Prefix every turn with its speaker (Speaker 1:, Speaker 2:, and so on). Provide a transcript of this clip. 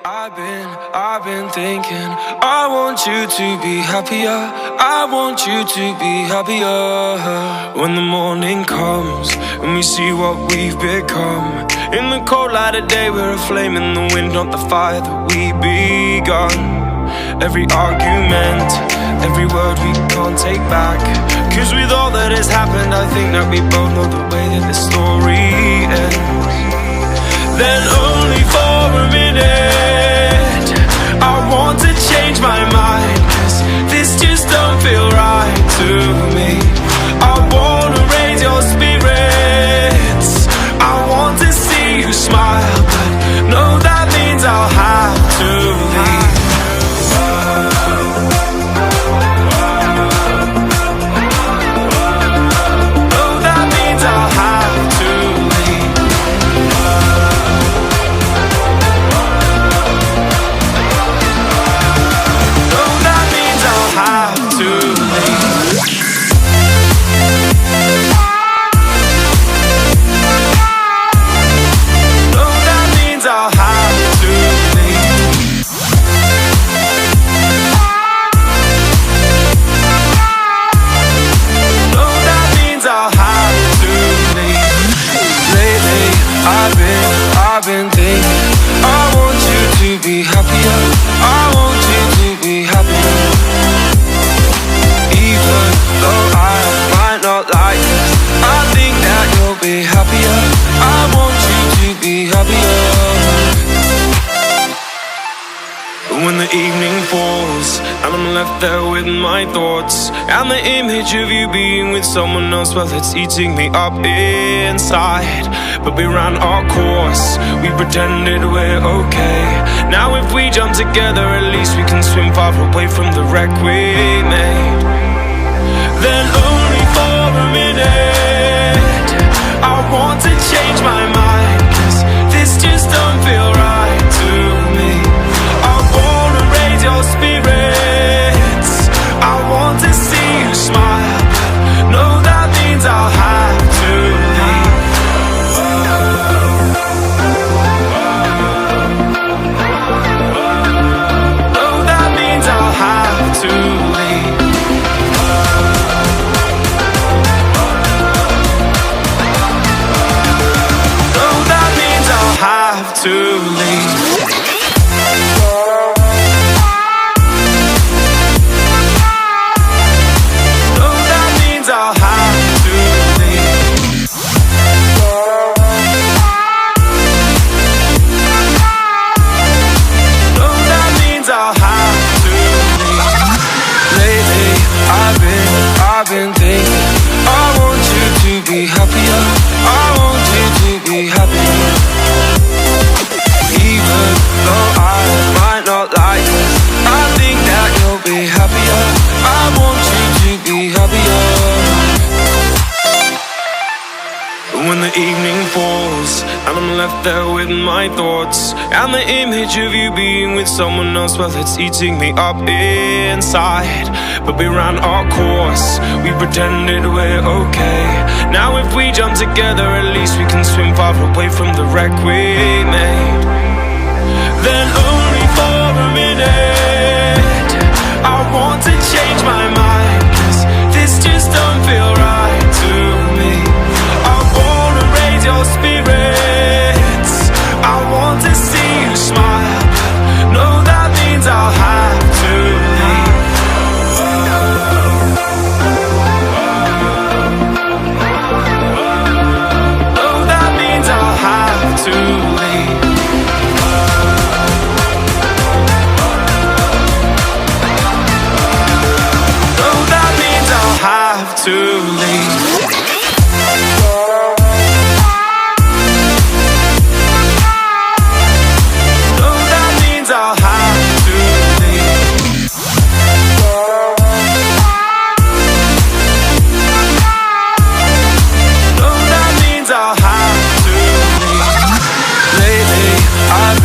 Speaker 1: I've been thinking, I want you to be happier. I want you to be happier. When the morning comes and we see what we've become, in the cold light of day we're a flame in the wind, not the fire that we begun. Every argument, every word we can't take back, 'cause with all that has happened I think that we both know the way that the story ends. Then only for a minute I want to change my mind, 'cause this just don't feel right to me. I wanna raise your spirits, I want to see you smile, but no, that means I'll have to leave. I've been thinking, I want you to be happier. I want you to be happier. Even though I might not like it, I think that you'll be happier. I want you to be happier. When the evening falls and I'm left there with my thoughts, and the image of you being with someone else, well, it's eating me up inside. But we ran our course, we pretended we're okay. Now if we jump together, at least we can swim far away from the wreck we made. Then only for a minute I want to change my mind, 'cause this just don't feel right to me. I wanna raise your spirits, I want to see you smile, but no, that means I'll have to leave. No, that means I'll have to leave. No, that means I'll have to leave. I've been thinking, I want you to be happier. I want you to be happier. Even though I might not like it, I think that you'll be happier. I want you to be happier. When the evening falls and I'm left there with my thoughts, and the image of you being with someone else, well, it's eating me up inside. But we ran our course, we pretended we're okay. Now if we jump together, at least we can swim far away from the wreck we made. Then only for a minute I want to change my mind, 'cause this just don't feel right to me. I wanna raise your spirits, I want to see you smile, but no, that means I'll have to leave. No, that means I'll have to leave. No, that means I'll have to leave. I'll have to leave. No, that means I'll have to leave. Lately, I've